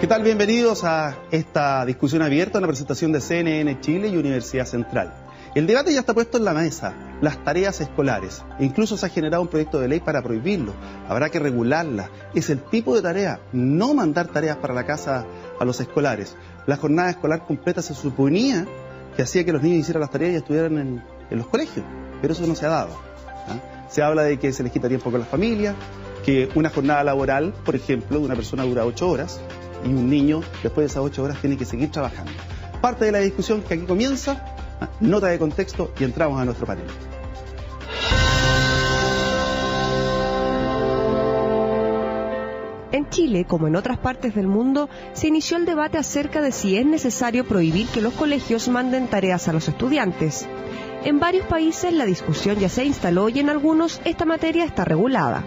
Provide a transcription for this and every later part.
¿Qué tal? Bienvenidos a esta discusión abierta, una presentación de CNN Chile y Universidad Central. El debate ya está puesto en la mesa, las tareas escolares. Incluso se ha generado un proyecto de ley para prohibirlo. Habrá que regularlas. Es el tipo de tarea, no mandar tareas para la casa a los escolares. La jornada escolar completa se suponía que hacía que los niños hicieran las tareas y estuvieran en los colegios, pero eso no se ha dado. Se habla de que se les quita tiempo con las familias, que una jornada laboral, por ejemplo, de una persona dura 8 horas, y un niño, después de esas 8 horas, tiene que seguir trabajando. Parte de la discusión que aquí comienza, nota de contexto, y entramos a nuestro panel. En Chile, como en otras partes del mundo, se inició el debate acerca de si es necesario prohibir que los colegios manden tareas a los estudiantes. En varios países la discusión ya se instaló y en algunos esta materia está regulada.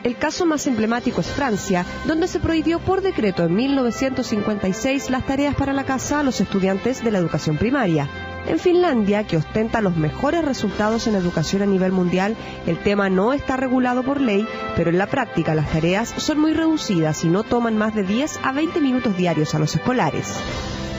El caso más emblemático es Francia, donde se prohibió por decreto en 1956 las tareas para la casa a los estudiantes de la educación primaria. En Finlandia, que ostenta los mejores resultados en educación a nivel mundial, el tema no está regulado por ley, pero en la práctica las tareas son muy reducidas y no toman más de 10 a 20 minutos diarios a los escolares.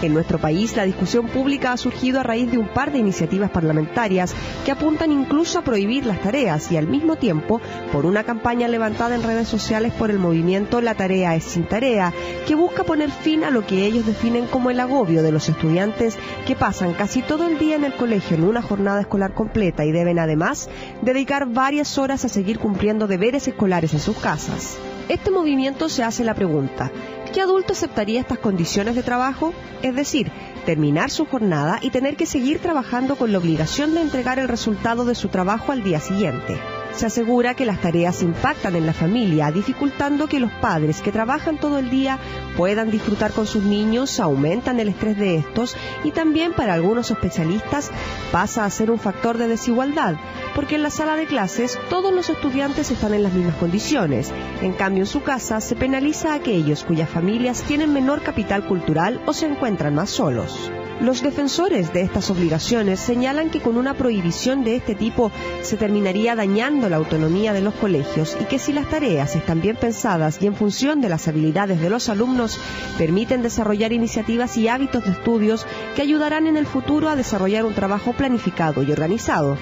En nuestro país, la discusión pública ha surgido a raíz de un par de iniciativas parlamentarias que apuntan incluso a prohibir las tareas y al mismo tiempo por una campaña levantada en redes sociales por el movimiento La Tarea es Sin Tarea, que busca poner fin a lo que ellos definen como el agobio de los estudiantes que pasan casi todo el día en el colegio en una jornada escolar completa y deben además dedicar varias horas a seguir cumpliendo deberes escolares en sus casas. Este movimiento se hace la pregunta: ¿qué adulto aceptaría estas condiciones de trabajo? Es decir, terminar su jornada y tener que seguir trabajando con la obligación de entregar el resultado de su trabajo al día siguiente. Se asegura que las tareas impactan en la familia, dificultando que los padres que trabajan todo el día puedan disfrutar con sus niños, aumentan el estrés de estos y también para algunos especialistas pasa a ser un factor de desigualdad, porque en la sala de clases todos los estudiantes están en las mismas condiciones. En cambio, en su casa se penaliza a aquellos cuyas familias tienen menor capital cultural o se encuentran más solos. Los defensores de estas obligaciones señalan que con una prohibición de este tipo se terminaría dañando la autonomía de los colegios y que si las tareas están bien pensadas y en función de las habilidades de los alumnos, permiten desarrollar iniciativas y hábitos de estudios que ayudarán en el futuro a desarrollar un trabajo planificado y organizado,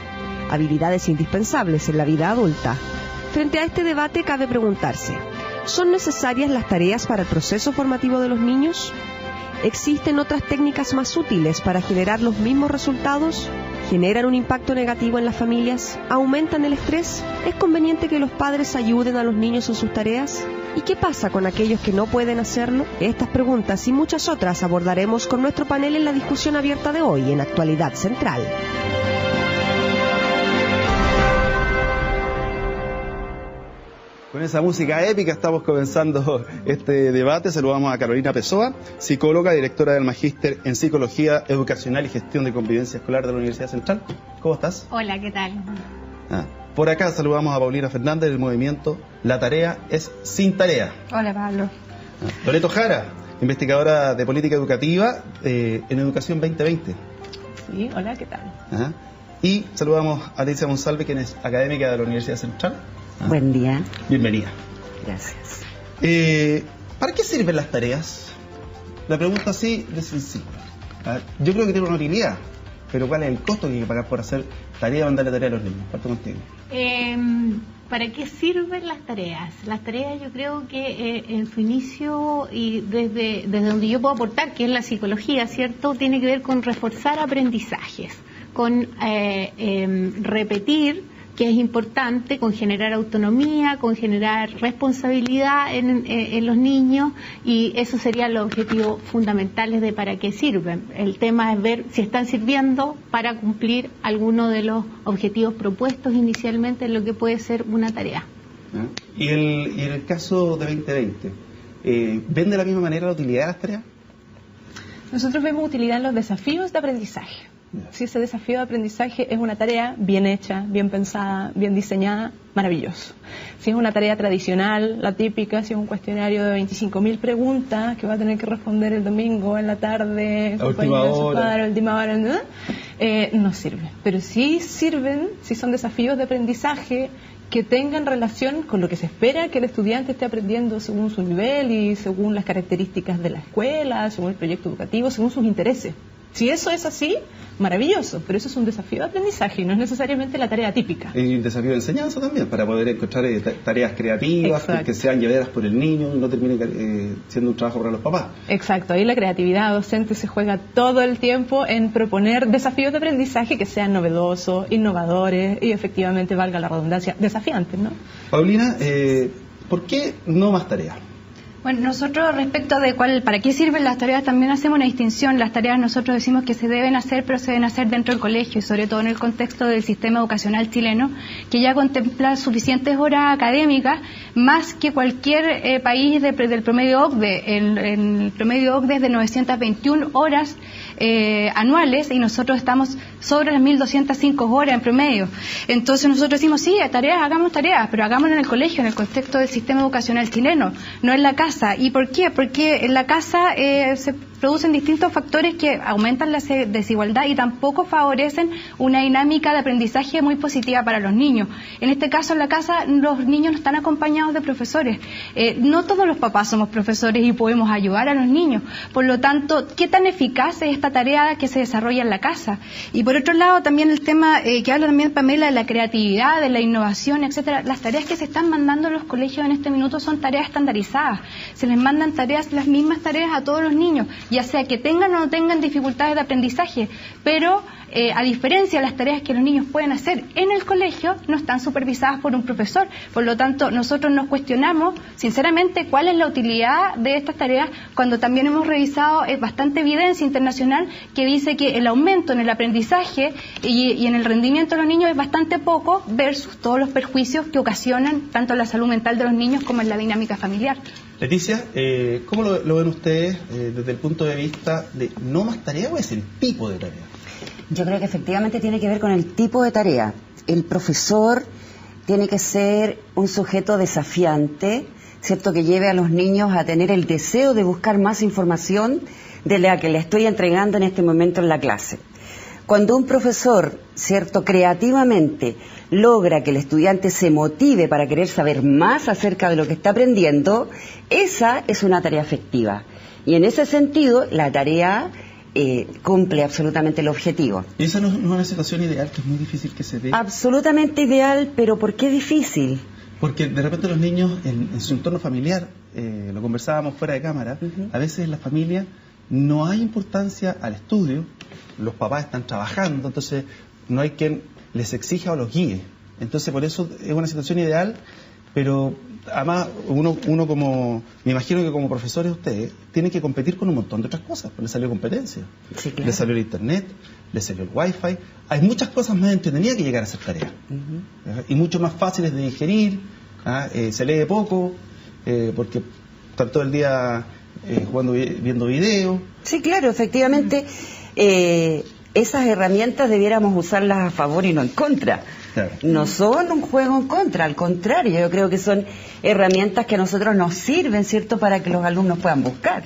habilidades indispensables en la vida adulta. Frente a este debate cabe preguntarse: ¿son necesarias las tareas para el proceso formativo de los niños? ¿Existen otras técnicas más útiles para generar los mismos resultados? ¿Generan un impacto negativo en las familias? ¿Aumentan el estrés? ¿Es conveniente que los padres ayuden a los niños en sus tareas? ¿Y qué pasa con aquellos que no pueden hacerlo? Estas preguntas y muchas otras abordaremos con nuestro panel en la discusión abierta de hoy en Actualidad Central. Con esa música épica estamos comenzando este debate. Saludamos a Carolina Pessoa, psicóloga, directora del Magíster en Psicología Educacional y Gestión de Convivencia Escolar de la Universidad Central. ¿Cómo estás? Hola, ¿qué tal? Por acá saludamos a Paulina Fernández del movimiento La Tarea es Sin Tarea. Hola, Pablo. Loreto Jara, investigadora de política educativa en Educación 2020. Sí, hola, ¿qué tal? Y saludamos a Alicia Monsalve, quien es académica de la Universidad Central. Buen día. Bienvenida. Gracias. ¿Para qué sirven las tareas? La pregunta así de sencilla. Yo creo que tiene una utilidad, pero ¿cuál es el costo que hay que pagar por hacer tarea, mandarle tarea a los niños? Parto contigo. ¿Para qué sirven las tareas? Las tareas yo creo que en su inicio y desde donde yo puedo aportar, que es la psicología, ¿cierto? Tiene que ver con reforzar aprendizajes, con repetir, que es importante, con generar autonomía, con generar responsabilidad en los niños, y eso sería los objetivos fundamentales de para qué sirven. El tema es ver si están sirviendo para cumplir alguno de los objetivos propuestos inicialmente en lo que puede ser una tarea. ¿Y en el caso de 2020, ven de la misma manera la utilidad de las tareas? Nosotros vemos utilidad en los desafíos de aprendizaje. Si ese desafío de aprendizaje es una tarea bien hecha, bien pensada, bien diseñada, maravilloso. Si es una tarea tradicional, la típica, si es un cuestionario de 25.000 preguntas que va a tener que responder el domingo en la tarde, a última hora, no sirve. Pero sí sirven, si son desafíos de aprendizaje que tengan relación con lo que se espera que el estudiante esté aprendiendo según su nivel y según las características de la escuela, según el proyecto educativo, según sus intereses. Si eso es así, maravilloso, pero eso es un desafío de aprendizaje y no es necesariamente la tarea típica. Y un desafío de enseñanza también, para poder encontrar tareas creativas que sean llevadas por el niño y no termine siendo un trabajo para los papás. Exacto, ahí la creatividad docente se juega todo el tiempo en proponer desafíos de aprendizaje que sean novedosos, innovadores y efectivamente, valga la redundancia, desafiantes, ¿no? Paulina, ¿por qué no más tareas? Bueno, nosotros respecto de para qué sirven las tareas también hacemos una distinción. Las tareas nosotros decimos que se deben hacer, pero se deben hacer dentro del colegio y sobre todo en el contexto del sistema educacional chileno, que ya contempla suficientes horas académicas, más que cualquier país del promedio OCDE. El promedio OCDE es de 921 horas anuales y nosotros estamos sobre las 1.205 horas en promedio. Entonces nosotros decimos, sí, hagamos tareas, pero hagámoslo en el colegio, en el contexto del sistema educacional chileno, no en la casa. ¿Y por qué? Porque en la casa se producen distintos factores que aumentan la desigualdad y tampoco favorecen una dinámica de aprendizaje muy positiva para los niños. En este caso, en la casa, los niños no están acompañados de profesores. No todos los papás somos profesores y podemos ayudar a los niños. Por lo tanto, ¿qué tan eficaz es esta tarea que se desarrolla en la casa? Y por otro lado, también el tema que habla también Pamela de la creatividad, de la innovación, etcétera. Las tareas que se están mandando en los colegios en este minuto son tareas estandarizadas. Se les mandan las mismas tareas a todos los niños, ya sea que tengan o no tengan dificultades de aprendizaje, pero a diferencia de las tareas que los niños pueden hacer en el colegio, no están supervisadas por un profesor. Por lo tanto, nosotros nos cuestionamos, sinceramente, cuál es la utilidad de estas tareas, cuando también hemos revisado bastante evidencia internacional que dice que el aumento en el aprendizaje y en el rendimiento de los niños es bastante poco versus todos los perjuicios que ocasionan tanto en la salud mental de los niños como en la dinámica familiar. Leticia, ¿cómo lo ven ustedes desde el punto de vista de no más tarea o es el tipo de tarea? Yo creo que efectivamente tiene que ver con el tipo de tarea. El profesor tiene que ser un sujeto desafiante, ¿cierto?, que lleve a los niños a tener el deseo de buscar más información de la que le estoy entregando en este momento en la clase. Cuando un profesor, ¿cierto?, creativamente logra que el estudiante se motive para querer saber más acerca de lo que está aprendiendo, esa es una tarea efectiva. Y en ese sentido, la tarea cumple absolutamente el objetivo. ¿Y esa no es una situación ideal, que es muy difícil que se dé? Absolutamente ideal, pero ¿por qué difícil? Porque de repente los niños en su entorno familiar, lo conversábamos fuera de cámara, a veces en la familia no hay importancia al estudio, los papás están trabajando, entonces no hay quien les exija o los guíe. Entonces por eso es una situación ideal, pero además uno como, me imagino que como profesores ustedes tienen que competir con un montón de otras cosas. Les salió competencia, sí, claro. Les salió el internet, les salió el wifi, hay muchas cosas más entretenidas que llegar a hacer tareas y mucho más fáciles de digerir. Se lee poco porque están todo el día viendo videos. Sí, claro, efectivamente esas herramientas debiéramos usarlas a favor y no en contra. Claro. No son un juego en contra, al contrario, yo creo que son herramientas que a nosotros nos sirven, ¿cierto?, para que los alumnos puedan buscar.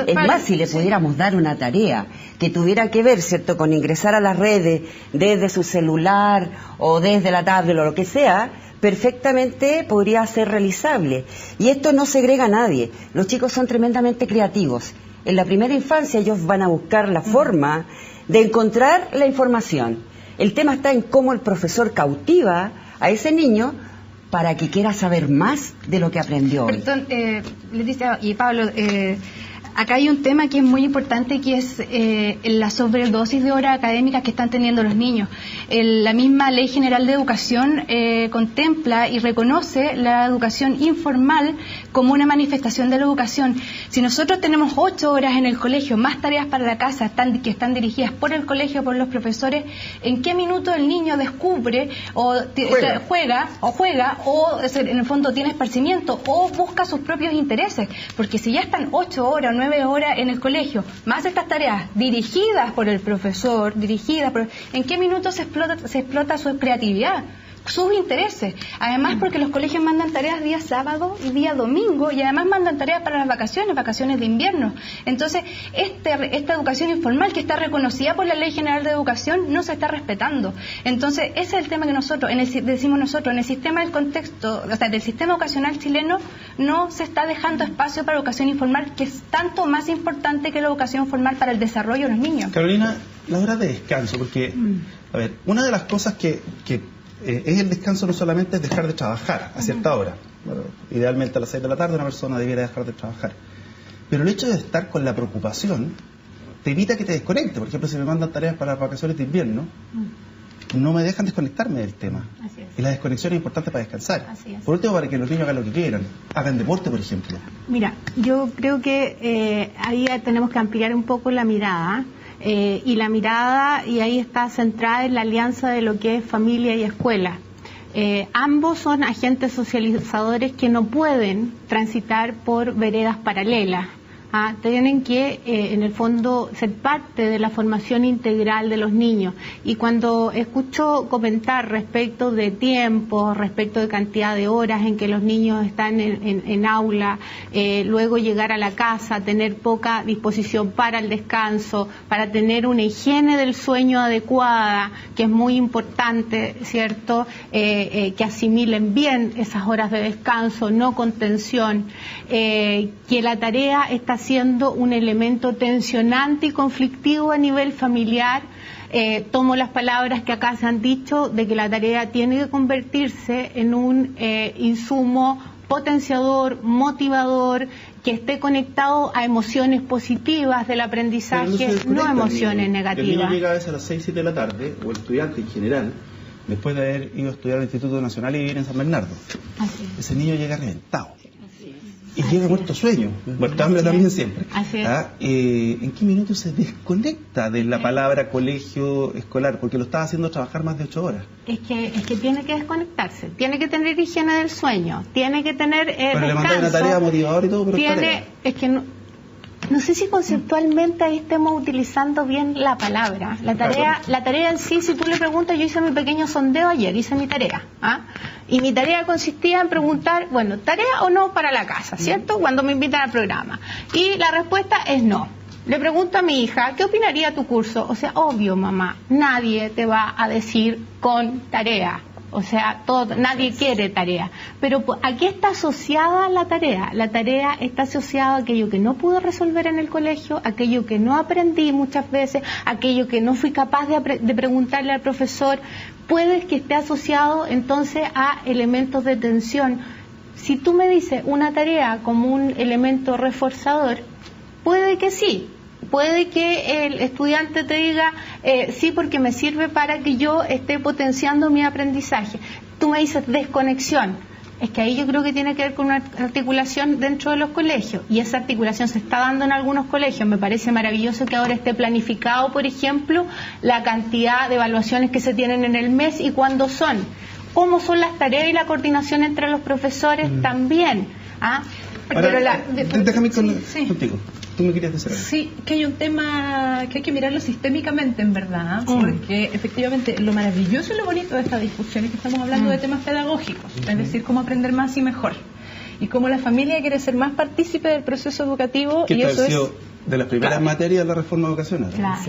Es más, si le pudiéramos dar una tarea que tuviera que ver, ¿cierto?, con ingresar a las redes desde su celular o desde la tablet o lo que sea, perfectamente podría ser realizable. Y esto no segrega a nadie. Los chicos son tremendamente creativos. En la primera infancia ellos van a buscar la forma de encontrar la información. El tema está en cómo el profesor cautiva a ese niño para que quiera saber más de lo que aprendió hoy. Perdón, Leticia y Pablo, acá hay un tema que es muy importante, que es la sobredosis de horas académicas que están teniendo los niños. La misma Ley General de Educación contempla y reconoce la educación informal como una manifestación de la educación. Si nosotros tenemos 8 horas en el colegio, más tareas para la casa que están dirigidas por el colegio, por los profesores, ¿en qué minuto el niño descubre o juega o en el fondo tiene esparcimiento o busca sus propios intereses? Porque si ya están 8 horas, 9 horas en el colegio, más estas tareas dirigidas por el profesor, ¿en qué minuto se explota su creatividad? sus intereses. Además, porque los colegios mandan tareas día sábado y día domingo, y además mandan tareas para las vacaciones de invierno. Entonces, esta educación informal, que está reconocida por la Ley General de Educación, no se está respetando. Entonces, ese es el tema que nosotros, decimos nosotros, en el sistema del contexto, o sea, del sistema educacional chileno, no se está dejando espacio para educación informal, que es tanto más importante que la educación formal para el desarrollo de los niños. Carolina, la hora de descanso, porque, a ver, una de las cosas que es el descanso no solamente es dejar de trabajar a cierta hora. Bueno, idealmente a las 6 de la tarde una persona debiera dejar de trabajar. Pero el hecho de estar con la preocupación te evita que te desconecte. Por ejemplo, si me mandan tareas para las vacaciones de invierno, no me dejan desconectarme del tema. Así es. Y la desconexión es importante para descansar. Así es. Por último, para que los niños hagan lo que quieran. Hagan deporte, por ejemplo. Mira, yo creo que ahí tenemos que ampliar un poco la mirada. Y la mirada, y ahí está centrada en la alianza de lo que es familia y escuela. Ambos son agentes socializadores que no pueden transitar por veredas paralelas. Tienen que, en el fondo, ser parte de la formación integral de los niños. Y cuando escucho comentar respecto de tiempo, respecto de cantidad de horas en que los niños están en aula, luego llegar a la casa, tener poca disposición para el descanso, para tener una higiene del sueño adecuada, que es muy importante, ¿cierto? Que asimilen bien esas horas de descanso, no con tensión, que la tarea está siendo un elemento tensionante y conflictivo a nivel familiar. Tomo las palabras que acá se han dicho de que la tarea tiene que convertirse en un insumo potenciador, motivador, que esté conectado a emociones positivas del aprendizaje, no emociones negativas. El niño llega a veces a las 6, 7 de la tarde, o el estudiante en general, después de haber ido a estudiar al Instituto Nacional y vivir en San Bernardo. Ese niño llega reventado. Y llega muerto sueño, muerto hambre también siempre. ¿En qué minuto se desconecta de la palabra colegio escolar? Porque lo está haciendo trabajar más de 8 horas. Es que tiene que desconectarse, tiene que tener higiene del sueño, tiene que tener pero descanso. le mandan una tarea motivadora y todo, pero es que no sé si conceptualmente ahí estemos utilizando bien la palabra. La tarea en sí, si tú le preguntas, yo hice mi pequeño sondeo ayer, hice mi tarea. Y mi tarea consistía en preguntar, bueno, ¿tarea o no para la casa? ¿Cierto? Cuando me invitan al programa. Y la respuesta es no. Le pregunto a mi hija, ¿qué opinaría tu curso? O sea, obvio, mamá, nadie te va a decir con tarea. O sea, nadie quiere tarea. Pero ¿a qué está asociada la tarea? La tarea está asociada a aquello que no pude resolver en el colegio, aquello que no aprendí muchas veces, aquello que no fui capaz de preguntarle al profesor. Puede que esté asociado entonces a elementos de tensión. Si tú me dices una tarea como un elemento reforzador, puede que sí. Puede que el estudiante te diga, sí, porque me sirve para que yo esté potenciando mi aprendizaje. Tú me dices desconexión. Es que ahí yo creo que tiene que ver con una articulación dentro de los colegios. Y esa articulación se está dando en algunos colegios. Me parece maravilloso que ahora esté planificado, por ejemplo, la cantidad de evaluaciones que se tienen en el mes y cuándo son. Cómo son las tareas y la coordinación entre los profesores también. Ahora, déjame contigo. ¿Tú me querías decir algo? Sí, que hay un tema que hay que mirarlo sistémicamente, en verdad, porque efectivamente lo maravilloso y lo bonito de esta discusión es que estamos hablando de temas pedagógicos, es decir, cómo aprender más y mejor, y cómo la familia quiere ser más partícipe del proceso educativo, y eso es de las primeras materias de la reforma educacional. Claro.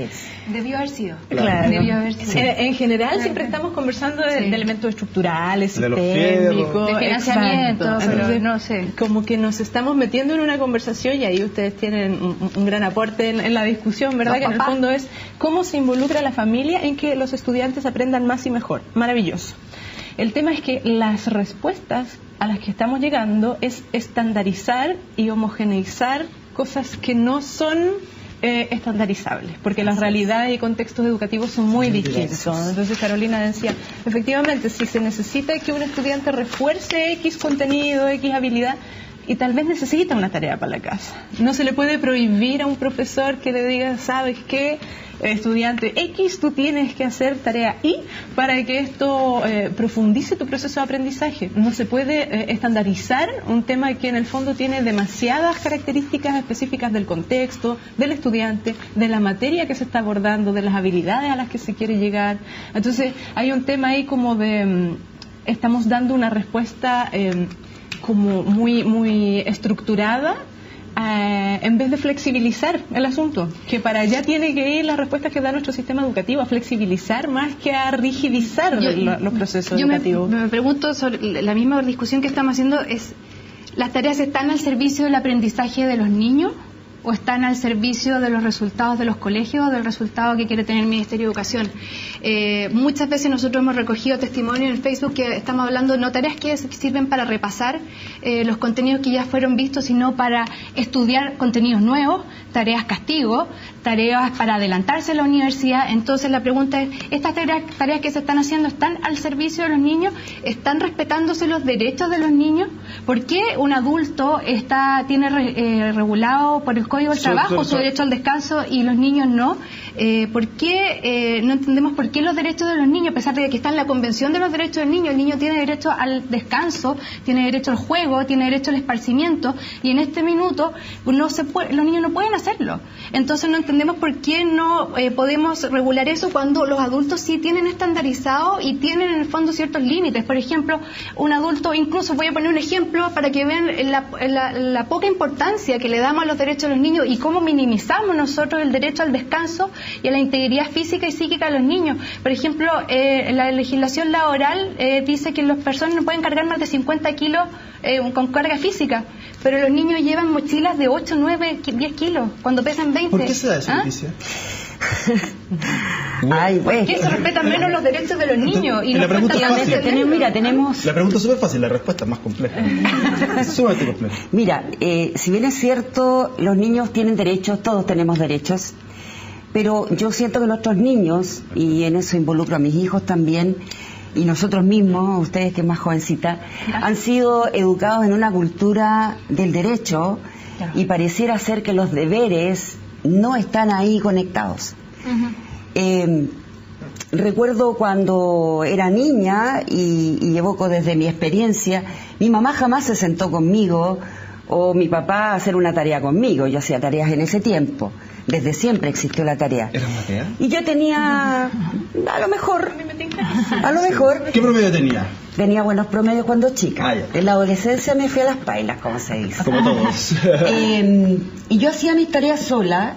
Debió haber sido. Claro. Debió haber sido. En general siempre estamos conversando de elementos estructurales, de sistémicos, de financiamiento, pero no sé. Como que nos estamos metiendo en una conversación, y ahí ustedes tienen un gran aporte en la discusión, ¿verdad? Que en el fondo es cómo se involucra la familia en que los estudiantes aprendan más y mejor. Maravilloso. El tema es que las respuestas a las que estamos llegando es estandarizar y homogeneizar cosas que no son estandarizables, porque las realidades y contextos educativos son muy distintos. Entonces Carolina decía, efectivamente, si se necesita que un estudiante refuerce X contenido, X habilidad, y tal vez necesita una tarea para la casa. No se le puede prohibir a un profesor que le diga, ¿sabes qué? Estudiante X, tú tienes que hacer tarea Y para que esto profundice tu proceso de aprendizaje. No se puede estandarizar un tema que en el fondo tiene demasiadas características específicas del contexto, del estudiante, de la materia que se está abordando, de las habilidades a las que se quiere llegar. Entonces hay un tema ahí como de estamos dando una respuesta como muy estructurada, en vez de flexibilizar el asunto, que para allá tiene que ir las respuestas que da nuestro sistema educativo, a flexibilizar más que a rigidizar los procesos educativos. Me pregunto sobre la misma discusión que estamos haciendo, ¿las tareas están al servicio del aprendizaje de los niños o están al servicio de los resultados de los colegios o del resultado que quiere tener el Ministerio de Educación? Muchas veces nosotros hemos recogido testimonio en el Facebook que estamos hablando no tareas que sirven para repasar los contenidos que ya fueron vistos, sino para estudiar contenidos nuevos, tareas castigo, tareas para adelantarse a la universidad. Entonces la pregunta es, ¿estas tareas que se están haciendo están al servicio de los niños? ¿Están respetándose los derechos de los niños? ¿Por qué un adulto tiene regulado por el Código del Trabajo su derecho al descanso y los niños no? ¿Por qué no entendemos por qué los derechos de los niños, a pesar de que está en la Convención de los Derechos del Niño, el niño tiene derecho al descanso, tiene derecho al juego, tiene derecho al esparcimiento, y en este minuto los niños no pueden hacerlo? Entonces no entendemos por qué no podemos regular eso cuando los adultos sí tienen estandarizado y tienen en el fondo ciertos límites. Por ejemplo, un adulto, incluso voy a poner un ejemplo para que vean la poca importancia que le damos a los derechos de los niños y cómo minimizamos nosotros el derecho al descanso y a la integridad física y psíquica de los niños. Por ejemplo, la legislación laboral dice que las personas no pueden cargar más de 50 kilos con carga física, pero los niños llevan mochilas de 8, 9, 10 kilos cuando pesan 20. ¿Por qué se da esa noticia? ¿Por qué se respetan menos los derechos de los niños? Y la pregunta es fácil. Tenemos... La pregunta es súper fácil, la respuesta es más compleja. Sumamente compleja. Mira, si bien es cierto, los niños tienen derechos, todos tenemos derechos, pero yo siento que nuestros niños, y en eso involucro a mis hijos también, y nosotros mismos, ustedes que es más jovencita, han sido educados en una cultura del derecho, y pareciera ser que los deberes no están ahí conectados. Recuerdo cuando era niña, y evoco desde mi experiencia, mi mamá jamás se sentó conmigo, o mi papá a hacer una tarea conmigo. Yo hacía tareas en ese tiempo. Desde siempre existió la tarea. ¿Era una tarea? Y yo tenía, a lo mejor. ¿Qué promedio tenía? Tenía buenos promedios cuando chica. Ah, ya. En la adolescencia me fui a las pailas, como se dice. Como todos. Y yo hacía mis tareas sola,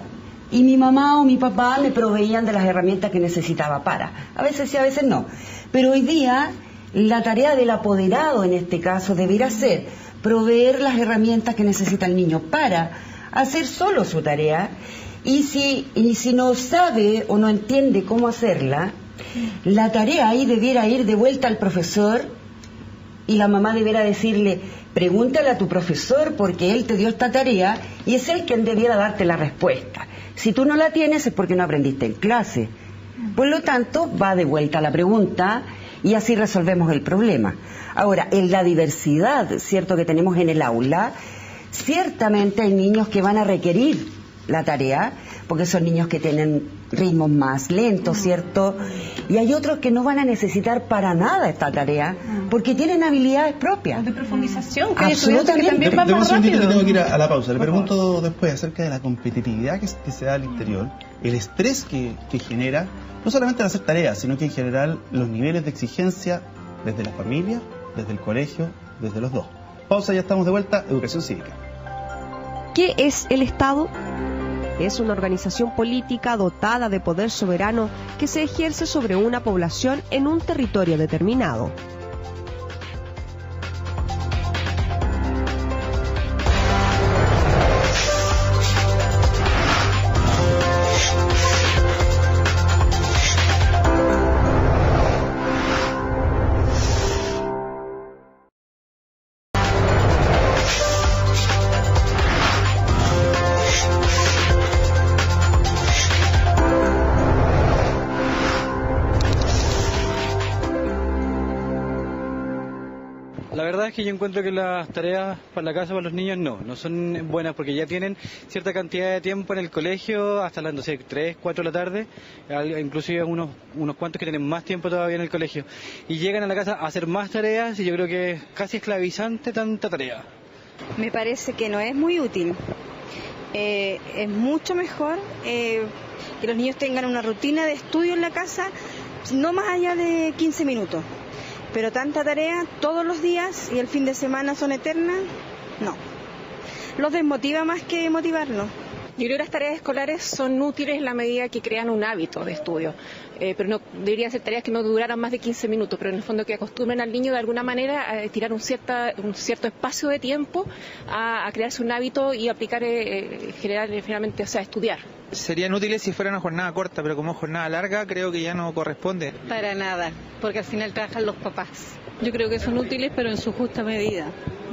y mi mamá o mi papá me proveían de las herramientas que necesitaba para. A veces sí, a veces no. Pero hoy día, la tarea del apoderado, en este caso, debería ser proveer las herramientas que necesita el niño para hacer solo su tarea. Y si no sabe o no entiende cómo hacerla, la tarea ahí debiera ir de vuelta al profesor, y la mamá debiera decirle, pregúntale a tu profesor porque él te dio esta tarea y es él quien debiera darte la respuesta. Si tú no la tienes es porque no aprendiste en clase. Por lo tanto, va de vuelta a la pregunta y así resolvemos el problema. Ahora, en la diversidad, cierto, que tenemos en el aula, ciertamente hay niños que van a requerir la tarea, porque son niños que tienen ritmos más lentos, ¿cierto? Y hay otros que no van a necesitar para nada esta tarea, porque tienen habilidades propias. De profundización, que absolutamente. Que también van más rápido. Que tengo que ir a la pausa. Le pregunto después acerca de la competitividad que se da al interior, el estrés que genera, no solamente al hacer tareas, sino que en general los niveles de exigencia desde la familia, desde el colegio, desde los dos. Pausa, ya estamos de vuelta. Educación cívica. ¿Qué es el Estado? Es una organización política dotada de poder soberano que se ejerce sobre una población en un territorio determinado. La verdad es que yo encuentro que las tareas para la casa para los niños no son buenas, porque ya tienen cierta cantidad de tiempo en el colegio, hasta las, no sé, 3, 4 de la tarde, inclusive unos cuantos que tienen más tiempo todavía en el colegio, y llegan a la casa a hacer más tareas, y yo creo que es casi esclavizante tanta tarea. Me parece que no es muy útil. Es mucho mejor que los niños tengan una rutina de estudio en la casa, no más allá de 15 minutos. Pero tanta tarea todos los días y el fin de semana son eternas, no. Los desmotiva más que motivarlos. Yo creo que las tareas escolares son útiles en la medida que crean un hábito de estudio, pero no deberían ser tareas que no duraran más de 15 minutos, pero en el fondo que acostumbren al niño de alguna manera a estirar un cierto espacio de tiempo a crearse un hábito y aplicar, finalmente, o sea, estudiar. Serían útiles si fuera una jornada corta, pero como jornada larga creo que ya no corresponde. Para nada, porque al final trabajan los papás. Yo creo que son útiles, pero en su justa medida.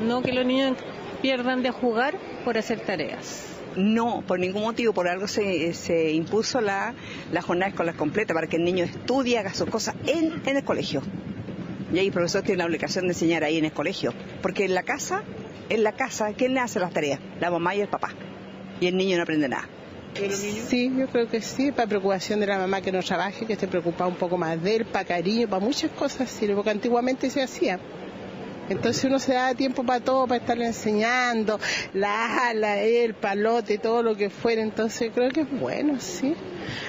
No que los niños pierdan de jugar por hacer tareas. No, por ningún motivo, por algo se impuso la jornada escolar completa para que el niño estudie, haga sus cosas en el colegio. Y ahí el profesor tiene la obligación de enseñar ahí en el colegio, porque en la casa, ¿quién le hace las tareas? La mamá y el papá. Y el niño no aprende nada. Sí, yo creo que sí, para preocupación de la mamá que no trabaje, que esté preocupada un poco más de él, para cariño, para muchas cosas sirve, porque antiguamente se hacía. Entonces uno se da tiempo para todo, para estarle enseñando, la ala, el palote, todo lo que fuera. Entonces creo que es bueno, sí.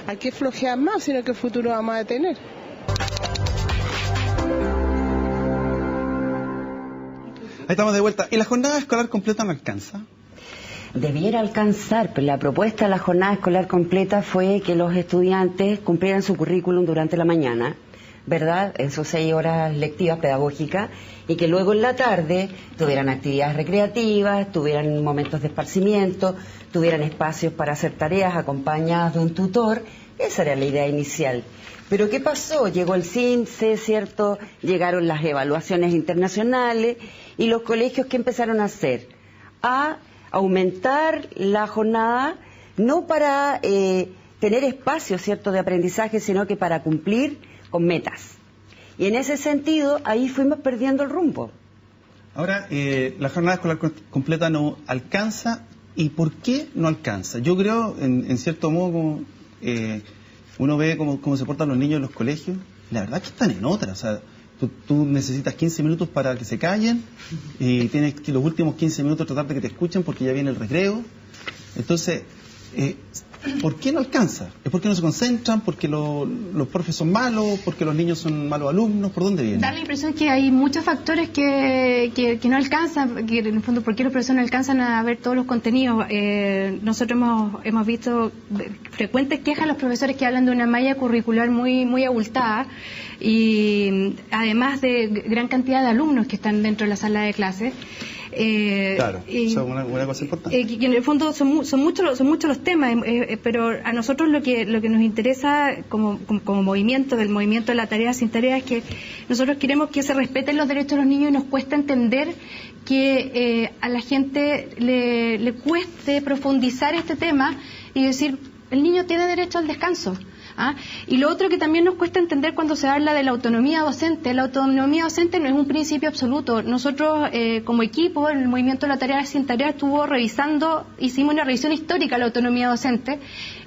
Hay que flojear más, sino que futuro vamos a tener. Ahí estamos de vuelta. ¿Y la jornada escolar completa no alcanza? Debiera alcanzar, pero la propuesta de la jornada escolar completa fue que los estudiantes cumplieran su currículum durante la mañana, ¿verdad? En sus 6 horas lectivas pedagógicas, y que luego en la tarde tuvieran actividades recreativas, tuvieran momentos de esparcimiento, tuvieran espacios para hacer tareas acompañadas de un tutor. Esa era la idea inicial. Pero ¿qué pasó? Llegó el CINCE, ¿cierto? Llegaron las evaluaciones internacionales y los colegios, ¿qué empezaron a hacer? A aumentar la jornada, no para tener espacio, ¿cierto?, de aprendizaje, sino que para cumplir con metas. Y en ese sentido, ahí fuimos perdiendo el rumbo. Ahora, la jornada escolar completa no alcanza. ¿Y por qué no alcanza? Yo creo, en cierto modo, uno ve cómo se portan los niños en los colegios, la verdad que están en otra. O sea, tú necesitas 15 minutos para que se callen y tienes que los últimos 15 minutos tratar de que te escuchen porque ya viene el recreo. Entonces, ¿por qué no alcanza? ¿Es porque no se concentran? ¿Porque los profes son malos? ¿Porque los niños son malos alumnos? ¿Por dónde viene? Da la impresión que hay muchos factores que no alcanzan, que en el fondo, ¿por qué los profesores no alcanzan a ver todos los contenidos? Nosotros hemos visto frecuentes quejas de los profesores que hablan de una malla curricular muy abultada, y además de gran cantidad de alumnos que están dentro de la sala de clases. Claro, eso es una cosa importante. Que en el fondo son muchos los temas, pero a nosotros lo que nos interesa como movimiento, del movimiento de la tarea sin tarea, es que nosotros queremos que se respeten los derechos de los niños, y nos cuesta entender que a la gente le cueste profundizar este tema y decir, el niño tiene derecho al descanso. Y lo otro que también nos cuesta entender cuando se habla de la autonomía docente. La autonomía docente no es un principio absoluto. Nosotros, como equipo, el movimiento de la tarea sin tarea hicimos una revisión histórica de la autonomía docente,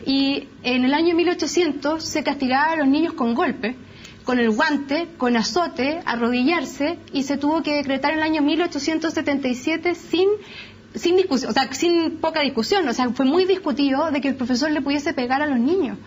y en el año 1800 se castigaba a los niños con golpe, con el guante, con azote, arrodillarse, y se tuvo que decretar en el año 1877 sin discusión, o sea, sin poca discusión, o sea, fue muy discutido de que el profesor le pudiese pegar a los niños.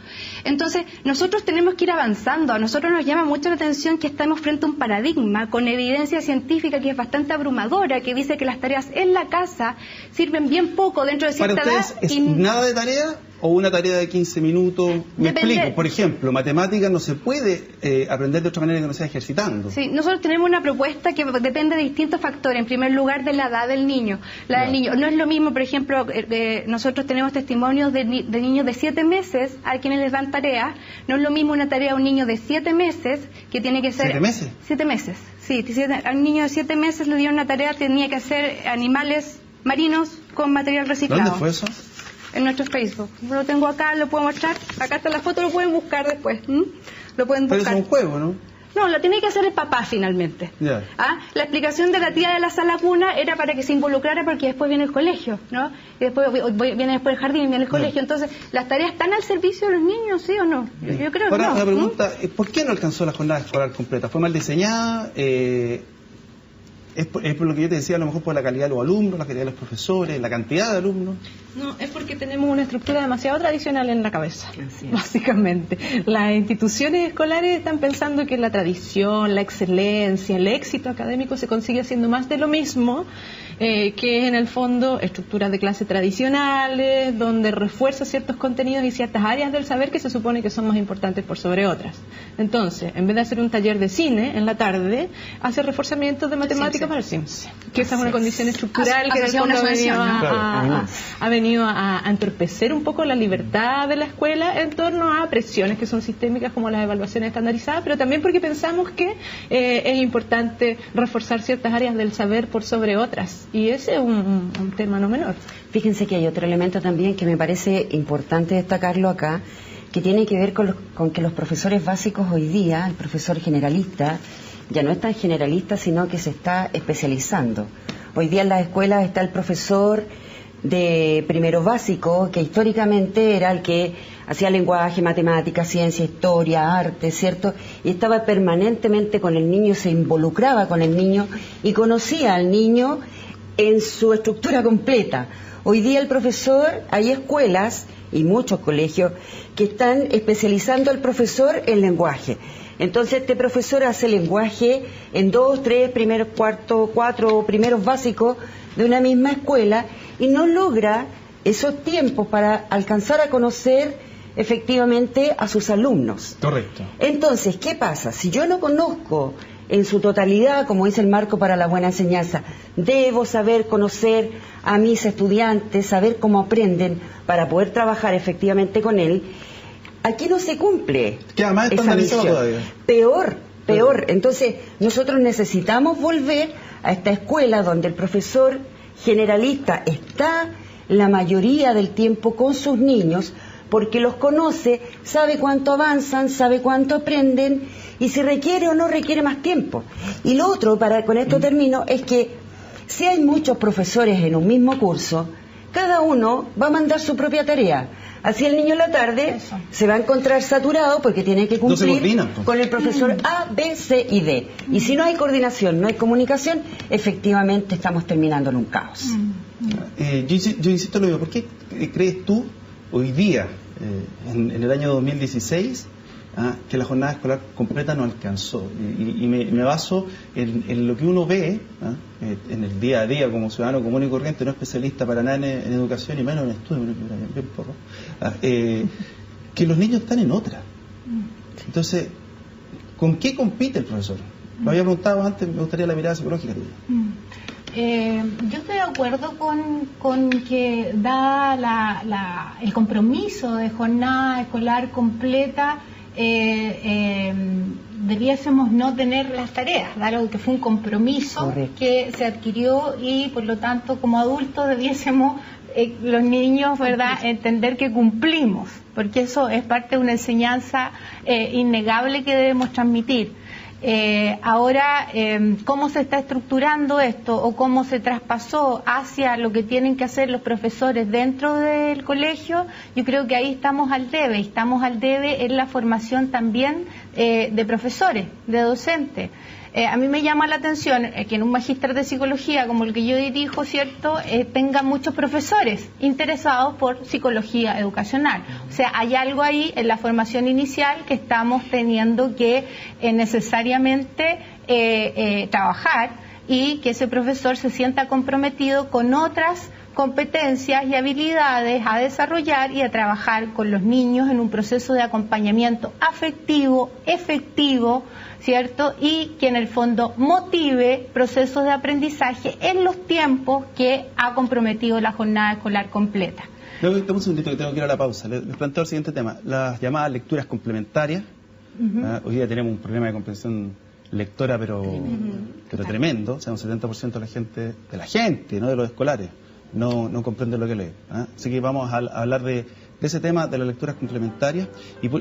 Entonces, nosotros tenemos que ir avanzando. A nosotros nos llama mucho la atención que estamos frente a un paradigma con evidencia científica que es bastante abrumadora, que dice que las tareas en la casa sirven bien poco dentro de cierta edad. ¿Para ustedes es nada de tarea o una tarea de 15 minutos? Me explico, por ejemplo, matemáticas no se puede aprender de otra manera que no sea ejercitando. Sí, nosotros tenemos una propuesta que depende de distintos factores. En primer lugar, de la edad del niño. Del niño. No es lo mismo, por ejemplo, nosotros tenemos testimonios de niños de 7 meses a quienes les dan tareas. No es lo mismo una tarea a un niño de 7 meses, que tiene que ser... ¿7 meses? 7 meses, sí. A un niño de 7 meses le dieron una tarea, tenía que hacer animales marinos con material reciclado. ¿Dónde fue eso? En nuestro Facebook. Lo tengo acá, lo puedo mostrar. Acá está la foto, lo pueden buscar después. Lo pueden buscar. Pero es un juego, ¿no? No, lo tiene que hacer el papá finalmente. Yeah. La explicación de la tía de la sala cuna era para que se involucrara, porque después viene el colegio, ¿no? Y después viene después el jardín, viene el colegio. Entonces, ¿las tareas están al servicio de los niños, sí o no? Yo creo que no. Ahora, la pregunta, ¿por qué no alcanzó la jornada escolar completa? ¿Fue mal diseñada? ¿Es por lo que yo te decía, a lo mejor por la calidad de los alumnos, la calidad de los profesores, la cantidad de alumnos? No, es porque tenemos una estructura demasiado tradicional en la cabeza, básicamente. Las instituciones escolares están pensando que la tradición, la excelencia, el éxito académico se consigue haciendo más de lo mismo, que es en el fondo estructuras de clase tradicionales, donde refuerza ciertos contenidos y ciertas áreas del saber que se supone que son más importantes por sobre otras. Entonces, en vez de hacer un taller de cine en la tarde, hace reforzamientos de matemáticas para el CIMSE, que esa es una condición estructural que en el fondo ha venido a entorpecer un poco la libertad de la escuela en torno a presiones que son sistémicas como las evaluaciones estandarizadas, pero también porque pensamos que es importante reforzar ciertas áreas del saber por sobre otras, y ese es un tema no menor. Fíjense que hay otro elemento también que me parece importante destacarlo acá, que tiene que ver con que los profesores básicos hoy día, el profesor generalista, ya no es tan generalista, sino que se está especializando. Hoy día en las escuelas está el profesor de primero básico, que históricamente era el que hacía lenguaje, matemáticas, ciencia, historia, arte, ¿cierto? Y estaba permanentemente con el niño, se involucraba con el niño y conocía al niño en su estructura completa. Hoy día el profesor, hay escuelas y muchos colegios que están especializando al profesor en lenguaje. Entonces este profesor hace lenguaje en 2, 3, primeros, cuarto, 4 primeros básicos de una misma escuela y no logra esos tiempos para alcanzar a conocer efectivamente a sus alumnos. Correcto. Entonces, ¿qué pasa? Si yo no conozco en su totalidad, como dice el marco para la buena enseñanza, debo saber conocer a mis estudiantes, saber cómo aprenden para poder trabajar efectivamente con él. Aquí no se cumple esa misión. Peor. Entonces, nosotros necesitamos volver a esta escuela donde el profesor generalista está la mayoría del tiempo con sus niños, porque los conoce, sabe cuánto avanzan, sabe cuánto aprenden y si requiere o no requiere más tiempo. Y lo otro, con esto termino, es que si hay muchos profesores en un mismo curso, cada uno va a mandar su propia tarea. Así el niño en la tarde se va a encontrar saturado porque tiene que cumplir con el profesor A, B, C y D. Y si no hay coordinación, no hay comunicación, efectivamente estamos terminando en un caos. Yo insisto en lo mismo. ¿Por qué crees tú hoy día, en el año 2016, que la jornada escolar completa no alcanzó? Y me baso en lo que uno ve en el día a día como ciudadano común y corriente, no especialista para nada en educación y menos en estudio, bien porro, que los niños están en otra. Entonces, ¿con qué compite el profesor? Lo había preguntado antes, me gustaría la mirada psicológica tuya. Yo estoy de acuerdo con que da el compromiso de jornada escolar completa, debiésemos no tener las tareas, dado que fue un compromiso que se adquirió y por lo tanto como adultos debiésemos los niños, ¿verdad?, entender que cumplimos, porque eso es parte de una enseñanza innegable que debemos transmitir. Ahora, cómo se está estructurando esto o cómo se traspasó hacia lo que tienen que hacer los profesores dentro del colegio, yo creo que ahí estamos al debe en la formación también de profesores, de docentes. A mí me llama la atención que en un magíster de psicología como el que yo dirijo, ¿cierto?, tenga muchos profesores interesados por psicología educacional. O sea, hay algo ahí en la formación inicial que estamos teniendo que necesariamente trabajar y que ese profesor se sienta comprometido con otras competencias y habilidades a desarrollar y a trabajar con los niños en un proceso de acompañamiento afectivo, efectivo, ¿cierto? Y que en el fondo motive procesos de aprendizaje en los tiempos que ha comprometido la jornada escolar completa. Dame un segundito que tengo que ir a la pausa. Les planteo el siguiente tema, las llamadas lecturas complementarias. Hoy día tenemos un problema de comprensión lectora pero tremendo. O sea, un 70% de la gente, no de los escolares, no comprende lo que lee. Así que vamos a hablar de ese tema de las lecturas complementarias.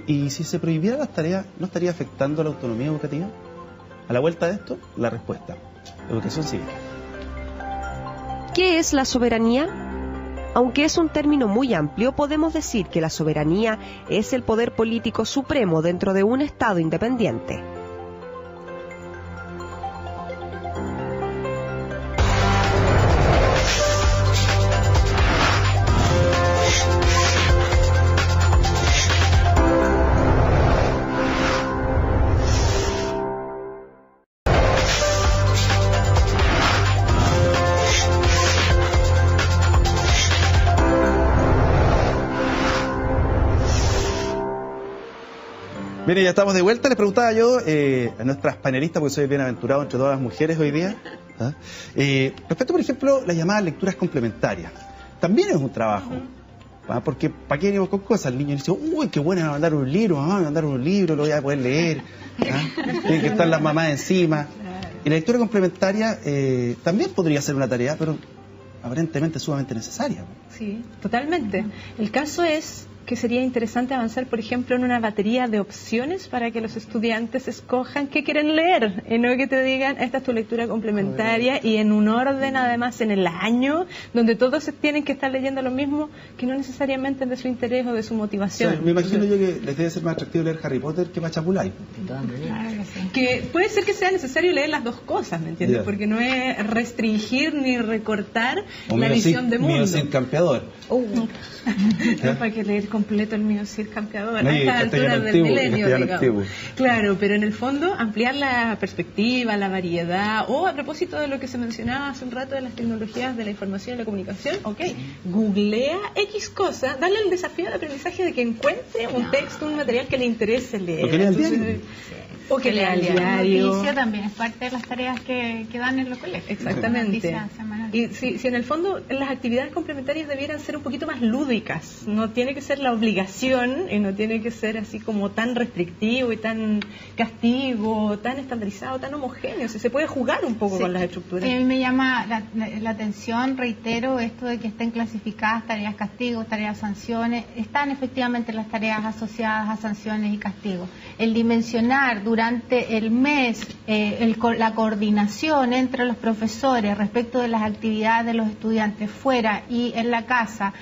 Y si se prohibieran las tareas, ¿no estaría afectando la autonomía educativa? A la vuelta de esto, la respuesta: educación cívica. ¿Qué es la soberanía? Aunque es un término muy amplio, podemos decir que la soberanía es el poder político supremo dentro de un Estado independiente. Mire, ya estamos de vuelta. Les preguntaba yo a nuestras panelistas, porque soy bienaventurado entre todas las mujeres hoy día, ¿ah? Respecto, por ejemplo, las llamadas lecturas complementarias. También es un trabajo. Porque ¿para qué venimos con cosas? El niño dice, uy, qué bueno, me va a mandar un libro, mamá, me va a mandar un libro, lo voy a poder leer. Tienen que estar las mamás encima. Y la lectura complementaria también podría ser una tarea, pero aparentemente sumamente necesaria. Sí, totalmente. El caso es que sería interesante avanzar, por ejemplo, en una batería de opciones para que los estudiantes escojan qué quieren leer, y no que te digan, esta es tu lectura complementaria, y en un orden, además, en el año, donde todos tienen que estar leyendo lo mismo, que no necesariamente es de su interés o de su motivación. O sea, me imagino yo que les debe ser más atractivo leer Harry Potter que Machapulay. Que puede ser que sea necesario leer las dos cosas, ¿me entiendes? Yeah. Porque no es restringir ni recortar la visión de mundo. Mío sin campeador. No para que leer completo el mío Cid Campeador a estas alturas del milenio, digamos. Claro, pero en el fondo ampliar la perspectiva, la variedad, o a propósito de lo que se mencionaba hace un rato de las tecnologías de la información y la comunicación, googlea X cosa, dale el desafío de aprendizaje de que encuentre un texto, un material que le interese leer. O que lea el diario. Noticia también es parte de las tareas que dan en los colegios. Exactamente. Y si en el fondo las actividades complementarias debieran ser un poquito más lúdicas, no tiene que ser la obligación y no tiene que ser así como tan restrictivo y tan castigo, tan estandarizado, tan homogéneo. Se puede jugar un poco con las estructuras. A mí me llama la atención, reitero, esto de que estén clasificadas tareas castigos, tareas sanciones. Están efectivamente las tareas asociadas a sanciones y castigos. El dimensionar durante el mes la coordinación entre los profesores respecto de las actividades de los estudiantes fuera y en la casa,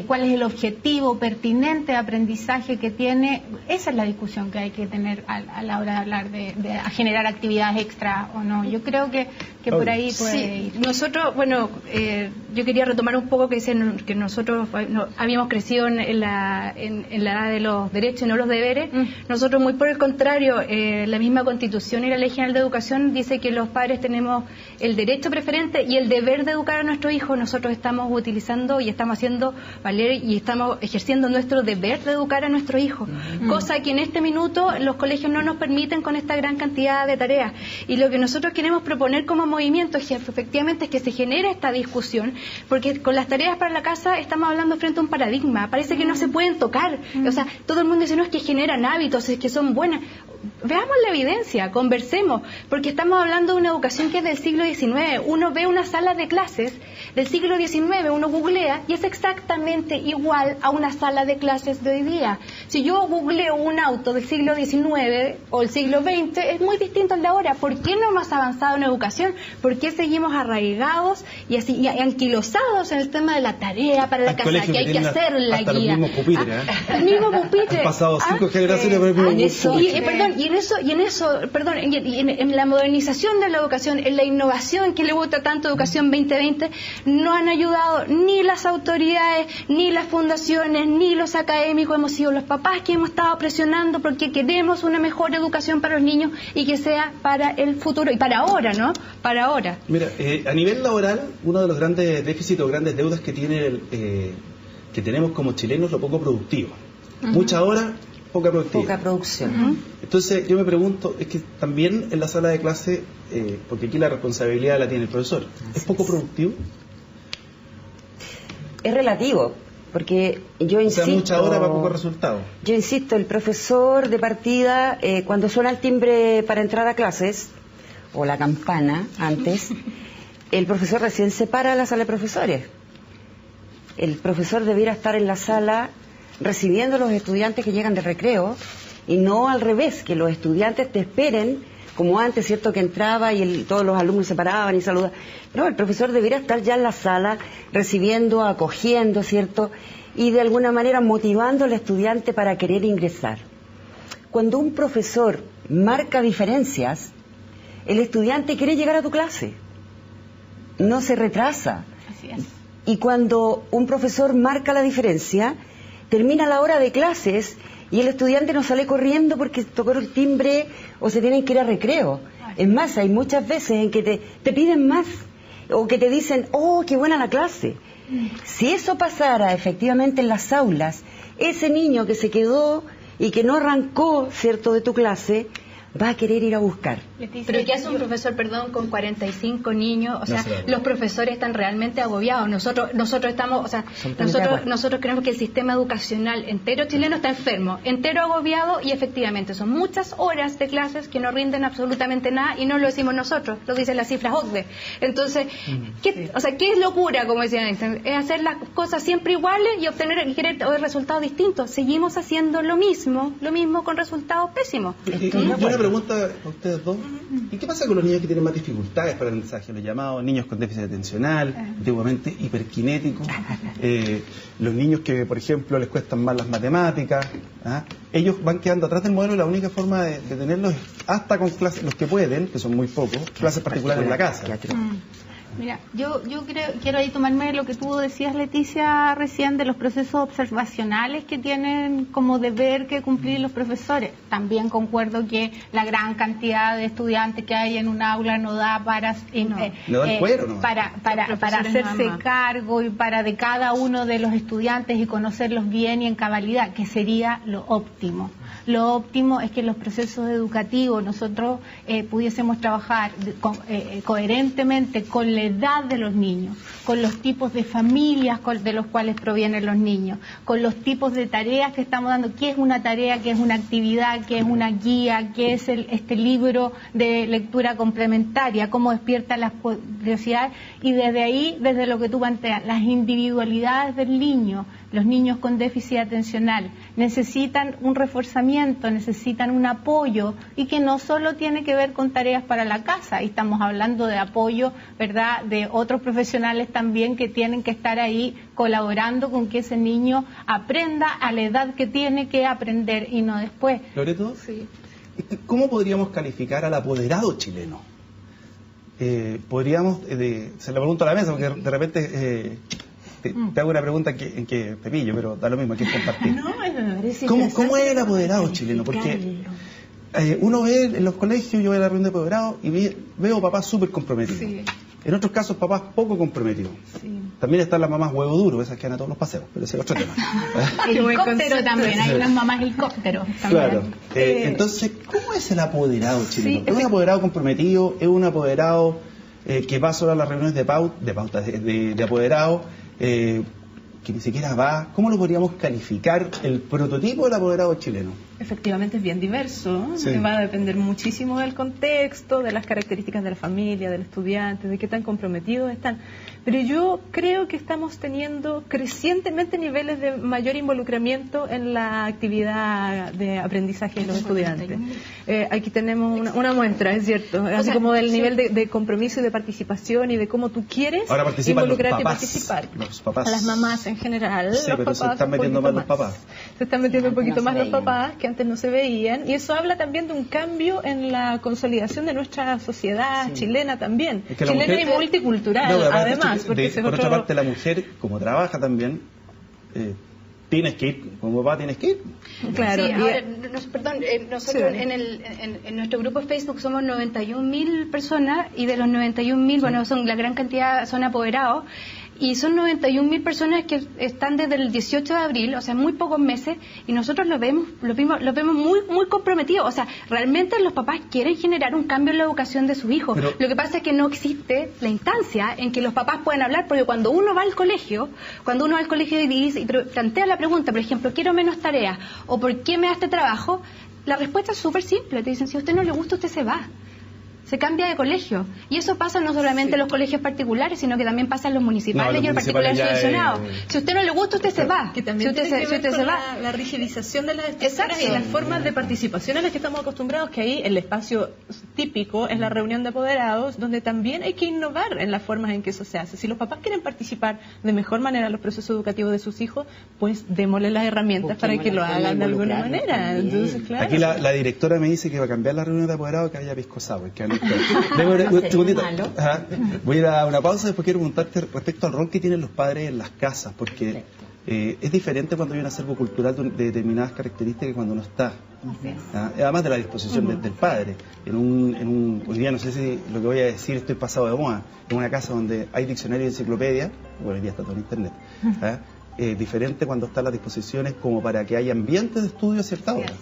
cuál es el objetivo pertinente de aprendizaje que tiene, esa es la discusión que hay que tener a la hora de hablar de generar actividades extra o no. Yo creo que por ahí puede ir. Nosotros, yo quería retomar un poco que dicen que nosotros habíamos crecido en la edad de los derechos y no los deberes. Nosotros, muy por el contrario, la misma Constitución y la Ley General de Educación dice que los padres tenemos el derecho preferente y el deber de educar a nuestros hijos. Nosotros estamos utilizando y estamos haciendo valer y estamos ejerciendo nuestro deber de educar a nuestros hijos, cosa que en este minuto los colegios no nos permiten con esta gran cantidad de tareas. Y lo que nosotros queremos proponer como movimiento efectivamente es que se genere esta discusión, porque con las tareas para la casa estamos hablando frente a un paradigma, parece que no se pueden tocar. O sea, todo el mundo dice, no, es que generan hábitos, es que son buenas. Veamos la evidencia, conversemos, porque estamos hablando de una educación que es del siglo XIX. Uno ve una sala de clases del siglo XIX, uno googlea y es exactamente igual a una sala de clases de hoy día. Si yo googleo un auto del siglo XIX o el siglo XX, es muy distinto al de ahora. ¿Por qué no hemos avanzado en educación? ¿Por qué seguimos arraigados y así y anquilosados en el tema de la tarea para la casa, que hay que hacer la guía? El mismo pupitre, el mismo pupitre. Han pasado 5 generaciones por el mismo pupitre. Y en la modernización de la educación, en la innovación que le gusta tanto Educación 2020, no han ayudado ni las autoridades, ni las fundaciones, ni los académicos. Hemos sido los papás que hemos estado presionando porque queremos una mejor educación para los niños y que sea para el futuro y para ahora, ¿no? Para ahora. Mira, a nivel laboral, uno de los grandes déficits o grandes deudas que que tenemos como chilenos, lo poco productivo. Muchas horas, poca producción. Entonces yo me pregunto, es que también en la sala de clase, porque aquí la responsabilidad la tiene el profesor, ¿es poco productivo? Es relativo, porque yo insisto... O sea, mucha hora para poco resultado. Yo insisto, el profesor de partida, cuando suena el timbre para entrar a clases, o la campana antes, el profesor recién se para a la sala de profesores. El profesor debiera estar en la sala recibiendo a los estudiantes que llegan de recreo y no al revés, que los estudiantes te esperen como antes, ¿cierto? Que entraba y todos los alumnos se paraban y saludaban. No, el profesor debería estar ya en la sala recibiendo, acogiendo, ¿cierto? Y de alguna manera motivando al estudiante para querer ingresar. Cuando un profesor marca diferencias, el estudiante quiere llegar a tu clase, no se retrasa. Así es. Y cuando un profesor marca la diferencia, termina la hora de clases y el estudiante no sale corriendo porque tocó el timbre o se tienen que ir a recreo. Es más, hay muchas veces en que te piden más o que te dicen, oh, qué buena la clase. Si eso pasara efectivamente en las aulas, ese niño que se quedó y que no arrancó, ¿cierto?, de tu clase, va a querer ir a buscar. Pero ¿qué hace un profesor, perdón, con 45 niños? O sea, los profesores están realmente agobiados. Nosotros estamos, o sea, nosotros creemos que el sistema educacional entero chileno está enfermo, entero agobiado, y efectivamente son muchas horas de clases que no rinden absolutamente nada, y no lo decimos nosotros, lo dicen las cifras OCDE. Entonces, ¿qué es locura, como decían Einstein? Es hacer las cosas siempre iguales y querer resultados distintos. Seguimos haciendo lo mismo con resultados pésimos. Una pregunta a ustedes dos. ¿Y qué pasa con los niños que tienen más dificultades para el aprendizaje? Los llamados niños con déficit atencional, antiguamente hiperkinéticos, los niños que, por ejemplo, les cuestan más las matemáticas, ellos van quedando atrás del modelo, y la única forma de tenerlos es hasta con clases, los que pueden, que son muy pocos, clases particulares en la casa. Mira, yo quiero ahí tomarme lo que tú decías, Leticia, recién, de los procesos observacionales que tienen como deber que cumplir los profesores. También concuerdo que la gran cantidad de estudiantes que hay en un aula no da para hacerse cargo y para de cada uno de los estudiantes y conocerlos bien y en cabalidad, que sería lo óptimo. Lo óptimo es que en los procesos educativos nosotros pudiésemos trabajar coherentemente con la edad de los niños, con los tipos de familias de los cuales provienen los niños, con los tipos de tareas que estamos dando, qué es una tarea, qué es una actividad, qué es una guía, qué es este libro de lectura complementaria, cómo despierta las curiosidades, y desde ahí, desde lo que tú planteas, las individualidades del niño. Los niños con déficit atencional necesitan un reforzamiento, necesitan un apoyo, y que no solo tiene que ver con tareas para la casa, y estamos hablando de apoyo, ¿verdad?, de otros profesionales también que tienen que estar ahí colaborando con que ese niño aprenda a la edad que tiene que aprender y no después. ¿Loreto? Sí. ¿Cómo podríamos calificar al apoderado chileno? Podríamos, se lo pregunto a la mesa, porque de repente... Te hago una pregunta en que te pillo, pero da lo mismo, aquí es compartir. ¿Cómo es el apoderado chileno? Porque uno ve en los colegios, yo voy a la reunión de apoderado y veo papás súper comprometidos. Sí. En otros casos, papás poco comprometidos. Sí. También están las mamás huevo duro, esas que van a todos los paseos, pero ese es otro tema. Helicóptero también, hay unas mamás helicóptero. Claro. Entonces, ¿cómo es el apoderado chileno? ¿Es un apoderado comprometido? ¿Es un apoderado que va solo a las reuniones de apoderado? Que ni siquiera va? ¿Cómo lo podríamos calificar el prototipo del apoderado chileno? Efectivamente es bien diverso, sí. Va a depender muchísimo del contexto, de las características de la familia, del estudiante, de qué tan comprometidos están. Pero yo creo que estamos teniendo crecientemente niveles de mayor involucramiento en la actividad de aprendizaje de los estudiantes. Aquí tenemos una muestra, es cierto, así como del nivel de compromiso y de participación y de cómo tú quieres involucrarte y participar. Los papás. A las mamás en general. Sí, pero se están metiendo más los papás. Se están metiendo un poquito más los papás, que antes no se veían, y eso habla también de un cambio en la consolidación de nuestra sociedad chilena también. Es que chilena mujer, y multicultural, además. Porque por otra parte, la mujer, como trabaja también, tienes que ir, como papá tienes que ir. Claro. Sí, ahora, nosotros en nuestro grupo de Facebook somos 91.000 personas, y de los 91.000, bueno, la gran cantidad son apoderados. Y son 91.000 personas que están desde el 18 de abril, o sea, muy pocos meses, y nosotros lo vemos muy comprometidos. O sea, realmente los papás quieren generar un cambio en la educación de sus hijos. Pero lo que pasa es que no existe la instancia en que los papás puedan hablar, porque cuando uno va al colegio y dice, y plantea la pregunta, por ejemplo, quiero menos tareas, o ¿por qué me da este trabajo? La respuesta es súper simple. Te dicen, si a usted no le gusta, usted se va. Se cambia de colegio. Y eso pasa no solamente en los colegios particulares, sino que también pasa en los municipales y en los particulares subvencionados. Si a usted no le gusta, usted se va. Que también tiene que ver con la rigidización de las estructuras y las formas de participación a las que estamos acostumbrados, que ahí el espacio típico es la reunión de apoderados, donde también hay que innovar en las formas en que eso se hace. Si los papás quieren participar de mejor manera en los procesos educativos de sus hijos, pues démosle las herramientas para que lo hagan de alguna manera. Entonces, claro. Aquí la directora me dice que va a cambiar la reunión de apoderados, que haya pisco sour, que voy a ir a una pausa, después quiero preguntarte respecto al rol que tienen los padres en las casas, porque es diferente cuando hay un acervo cultural de determinadas características que cuando no está. Además de la disposición del padre. Hoy día no sé si lo que voy a decir estoy pasado de moda, en una casa donde hay diccionario y enciclopedia, bueno, hoy día está todo en internet, diferente cuando están las disposiciones como para que haya ambientes de estudio a cierta hora.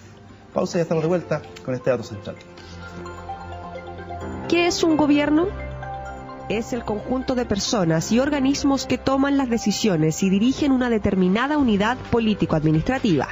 Pausa y ya estamos de vuelta con este dato central. ¿Qué es un gobierno? Es el conjunto de personas y organismos que toman las decisiones y dirigen una determinada unidad político-administrativa.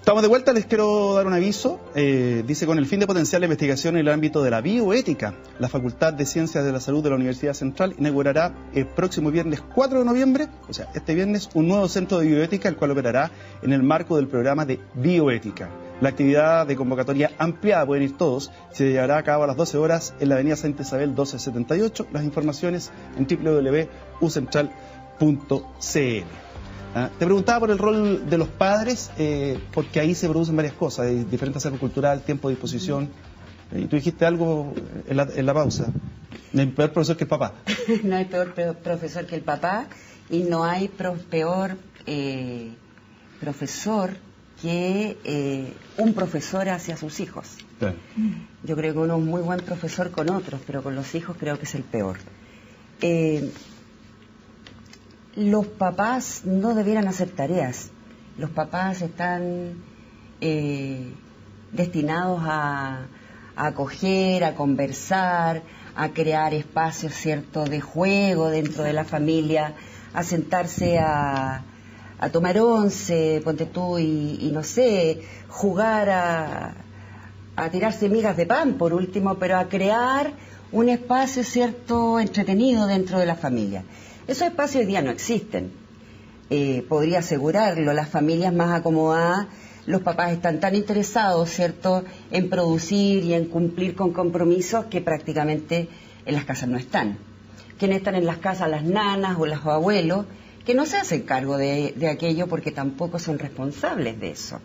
Estamos de vuelta, les quiero dar un aviso. Dice, con el fin de potenciar la investigación en el ámbito de la bioética, la Facultad de Ciencias de la Salud de la Universidad Central inaugurará el próximo viernes 4 de noviembre, o sea, este viernes, un nuevo centro de bioética, el cual operará en el marco del programa de bioética. La actividad de convocatoria ampliada, pueden ir todos, se llevará a cabo a las 12 horas en la avenida Santa Isabel 1278. Las informaciones en www.ucentral.cl. Te preguntaba por el rol de los padres, porque ahí se producen varias cosas, diferente acervo cultural, tiempo de disposición. Y tú dijiste algo en la pausa. No hay peor profesor que el papá. No hay peor profesor que el papá y no hay peor profesor que un profesor hacia sus hijos. Claro. Yo creo que uno es muy buen profesor con otros, pero con los hijos creo que es el peor. Los papás no debieran hacer tareas. Los papás están destinados a acoger, a conversar, a crear espacios, ¿cierto?, de juego dentro de la familia, a sentarse a tomar once, ponte tú, y no sé, jugar a tirarse migas de pan, por último, pero a crear un espacio, ¿cierto?, entretenido dentro de la familia. Esos espacios hoy día no existen, podría asegurarlo. Las familias más acomodadas, los papás están tan interesados, ¿cierto?, en producir y en cumplir con compromisos que prácticamente en las casas no están. Quienes están en las casas, las nanas o los abuelos, que no se hacen cargo de aquello porque tampoco son responsables de eso.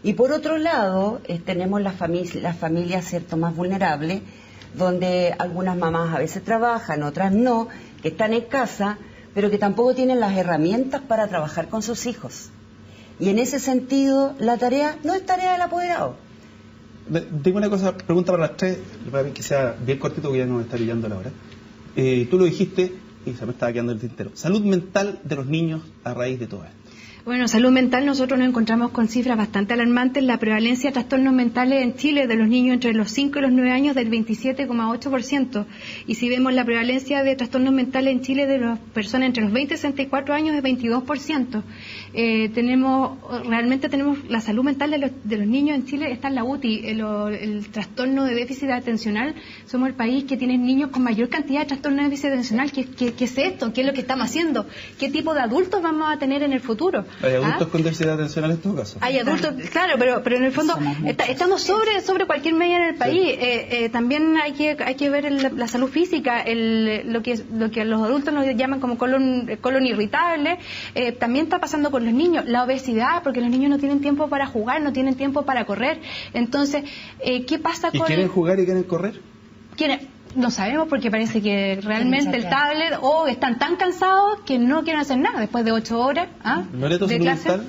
Y por otro lado, tenemos las familias, ¿cierto?, más vulnerables, donde algunas mamás a veces trabajan, otras no, que están en casa, pero que tampoco tienen las herramientas para trabajar con sus hijos. Y en ese sentido, la tarea no es tarea del apoderado. Tengo una cosa, pregunta para las tres, para que sea bien cortito, que ya nos está pillando la hora. Tú lo dijiste, y se me estaba quedando el tintero. Salud mental de los niños a raíz de todo esto. Bueno, salud mental, nosotros nos encontramos con cifras bastante alarmantes. La prevalencia de trastornos mentales en Chile de los niños entre los 5 y los 9 años del 27,8%. Y si vemos la prevalencia de trastornos mentales en Chile de las personas entre los 20 y 64 años es 22%. Realmente tenemos la salud mental de los niños en Chile, está en la UTI, el trastorno de déficit atencional. Somos el país que tiene niños con mayor cantidad de trastorno de déficit atencional. ¿Qué es esto? ¿Qué es lo que estamos haciendo? ¿Qué tipo de adultos vamos a tener en el futuro? ¿Hay adultos con déficit atencional en todo caso? Hay adultos, claro, pero en el fondo estamos sobre cualquier medida en el país. Sí. También hay que ver la salud física, lo que los adultos nos llaman como colon irritable. También está pasando con los niños, la obesidad, porque los niños no tienen tiempo para jugar, no tienen tiempo para correr. Entonces, ¿qué pasa con...? ¿Y quieren jugar y quieren correr? No sabemos, porque parece que realmente el tablet están tan cansados que no quieren hacer nada después de 8 horas de clase.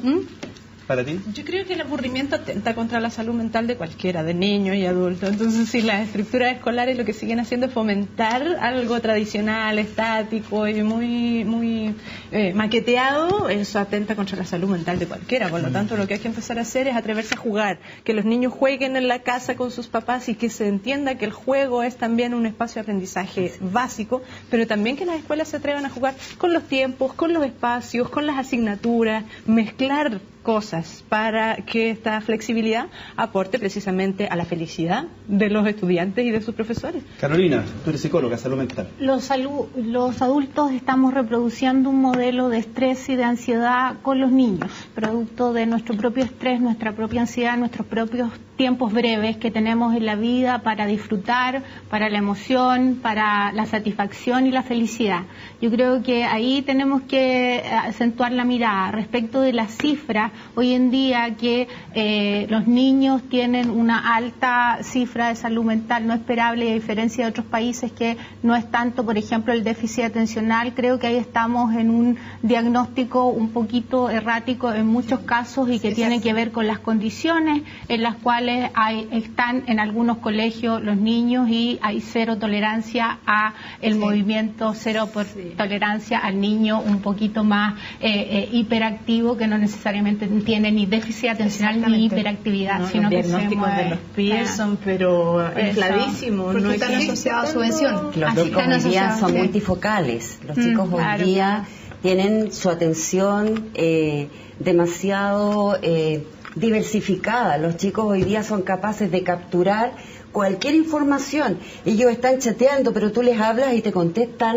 ¿Para ti? Yo creo que el aburrimiento atenta contra la salud mental de cualquiera, de niños y adultos. Entonces, si las estructuras escolares lo que siguen haciendo es fomentar algo tradicional, estático y muy maqueteado, eso atenta contra la salud mental de cualquiera. Por lo tanto, lo que hay que empezar a hacer es atreverse a jugar, que los niños jueguen en la casa con sus papás y que se entienda que el juego es también un espacio de aprendizaje básico, pero también que las escuelas se atrevan a jugar con los tiempos, con los espacios, con las asignaturas, mezclar cosas para que esta flexibilidad aporte precisamente a la felicidad de los estudiantes y de sus profesores. Carolina, tú eres psicóloga, salud mental. Los adultos estamos reproduciendo un modelo de estrés y de ansiedad con los niños, producto de nuestro propio estrés, nuestra propia ansiedad, nuestros propios tiempos breves que tenemos en la vida para disfrutar, para la emoción, para la satisfacción y la felicidad. Yo creo que ahí tenemos que acentuar la mirada respecto de las cifras. Hoy en día que los niños tienen una alta cifra de salud mental no esperable, a diferencia de otros países que no es tanto, por ejemplo, el déficit atencional. Creo que ahí estamos en un diagnóstico un poquito errático en muchos casos y que tiene que ver con las condiciones en las cuales están en algunos colegios los niños, y hay cero tolerancia a el movimiento, cero tolerancia al niño un poquito más hiperactivo, que no necesariamente tiene ni déficit atencional ni hiperactividad, sino que los diagnósticos de los pies son pero infladísimos, no están asociados a subvención. Los chicos hoy día son multifocales, los chicos hoy día tienen su atención demasiado diversificada. Los chicos hoy día son capaces de capturar cualquier información. Ellos están chateando, pero tú les hablas y te contestan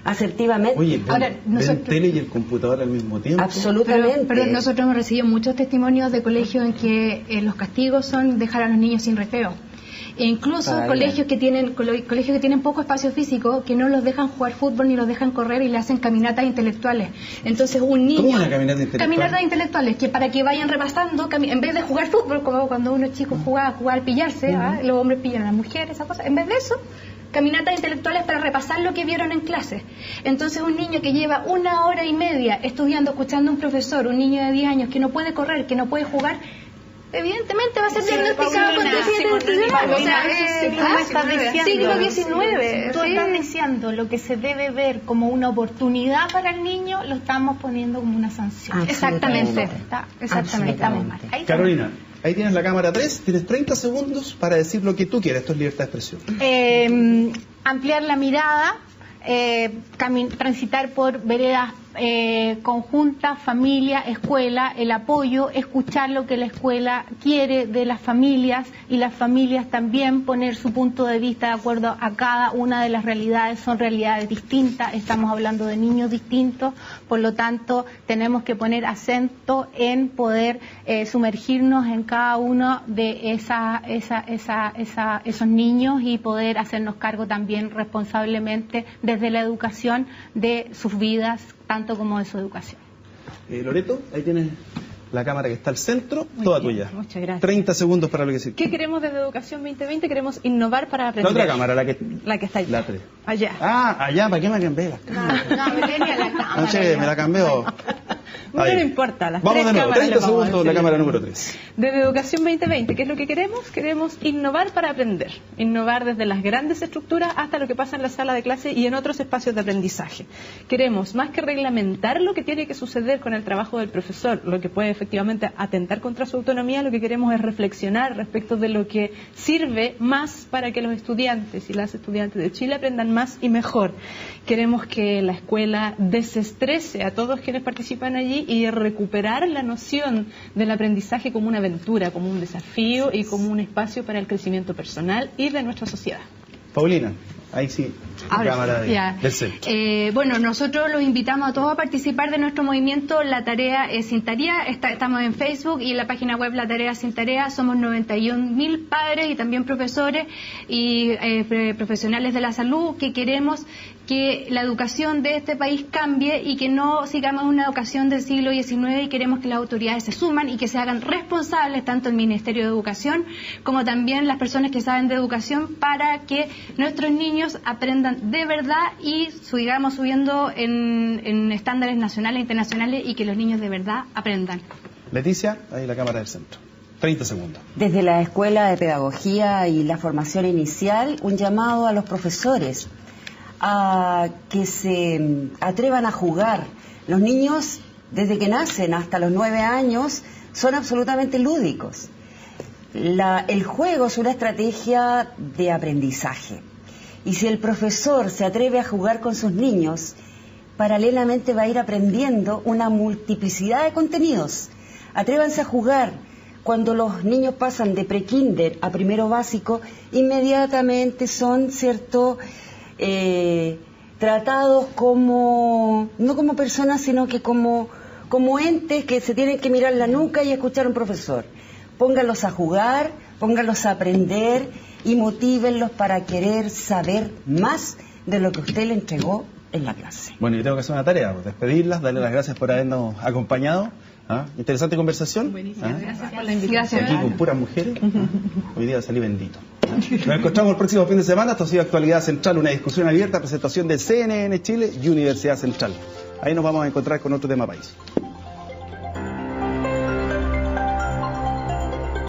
asertivamente. Oye, ven tele y el computador al mismo tiempo. Absolutamente. Pero nosotros hemos recibido muchos testimonios de colegios en que los castigos son dejar a los niños sin recreo. E incluso colegios que tienen poco espacio físico, que no los dejan jugar fútbol ni los dejan correr y le hacen caminatas intelectuales. Entonces un niño... ¿Cómo una caminata intelectual? Caminatas intelectuales, que para que vayan repasando, en vez de jugar fútbol, como cuando uno chico jugaba al pillarse, los hombres pillan a las mujeres, esa cosa, en vez de eso, caminatas intelectuales para repasar lo que vieron en clase. Entonces un niño que lleva 1 hora y media estudiando, escuchando a un profesor, un niño de 10 años que no puede correr, que no puede jugar, evidentemente va a ser diagnosticado con déficit atencional. Siglo XIX. Tú estás diciendo lo que se debe ver como una oportunidad para el niño, lo estamos poniendo como una sanción. Exactamente. Estamos mal. Carolina, ahí tienes la cámara 3, tienes 30 segundos para decir lo que tú quieras. Esto es libertad de expresión. Ampliar la mirada, transitar por veredas conjuntas, familia, escuela, el apoyo, escuchar lo que la escuela quiere de las familias, y las familias también poner su punto de vista de acuerdo a cada una de las realidades. Son realidades distintas, estamos hablando de niños distintos, por lo tanto tenemos que poner acento en poder sumergirnos en cada uno de esos niños y poder hacernos cargo también responsablemente desde la educación de sus vidas, tanto como de su educación. Loreto, ahí tienes la cámara que está al centro, toda tuya. Muchas gracias. 30 segundos para lo que sí. ¿Qué queremos desde Educación 2020? Queremos innovar para aprender. La otra cámara, la que está ahí. La 3. Allá. Allá, ¿para qué me cambié la cámara? Me tenía la cámara. Noche, me la cambió. No importa, las vamos 3 de nuevo, cámaras. 30 segundos, la cámara número 3. Desde Educación 2020, ¿qué es lo que queremos? Queremos innovar para aprender. Innovar desde las grandes estructuras hasta lo que pasa en la sala de clase y en otros espacios de aprendizaje. Queremos, más que reglamentar lo que tiene que suceder con el trabajo del profesor, lo que puede efectivamente atentar contra su autonomía, lo que queremos es reflexionar respecto de lo que sirve más para que los estudiantes y las estudiantes de Chile aprendan más y mejor. Queremos que la escuela desestrese a todos quienes participan allí y recuperar la noción del aprendizaje como una aventura, como un desafío y como un espacio para el crecimiento personal y de nuestra sociedad. Paulina, ahí sí, cámara del centro. Bueno, nosotros los invitamos a todos a participar de nuestro movimiento La Tarea es Sin Tarea. Estamos en Facebook y en la página web La Tarea Sin Tarea. Somos 91.000 padres y también profesores y profesionales de la salud que queremos que la educación de este país cambie y que no sigamos una educación del siglo XIX, y queremos que las autoridades se suman y que se hagan responsables, tanto el Ministerio de Educación como también las personas que saben de educación, para que nuestros niños aprendan de verdad y sigamos subiendo en estándares nacionales e internacionales, y que los niños de verdad aprendan. Leticia, ahí la cámara del centro. 30 segundos. Desde la Escuela de Pedagogía y la Formación Inicial, un llamado a los profesores a que se atrevan a jugar. Los niños, desde que nacen hasta los 9 años, son absolutamente lúdicos. El juego es una estrategia de aprendizaje. Y si el profesor se atreve a jugar con sus niños, paralelamente va a ir aprendiendo una multiplicidad de contenidos. Atrévanse a jugar. Cuando los niños pasan de prekinder a primero básico, inmediatamente son, ¿cierto?, tratados como, no como personas, sino que como entes que se tienen que mirar la nuca y escuchar a un profesor. Pónganlos a jugar, pónganlos a aprender y motívenlos para querer saber más de lo que usted le entregó en la clase. Bueno, yo tengo que hacer una tarea, despedirlas, darle las gracias por habernos acompañado. Interesante conversación. Buenísimo, gracias por la invitación. Aquí con puras mujeres. Hoy día salí bendito. Nos encontramos el próximo fin de semana. Esto ha sido Actualidad Central, una discusión abierta, presentación de CNN Chile y Universidad Central. Ahí nos vamos a encontrar con otro tema país.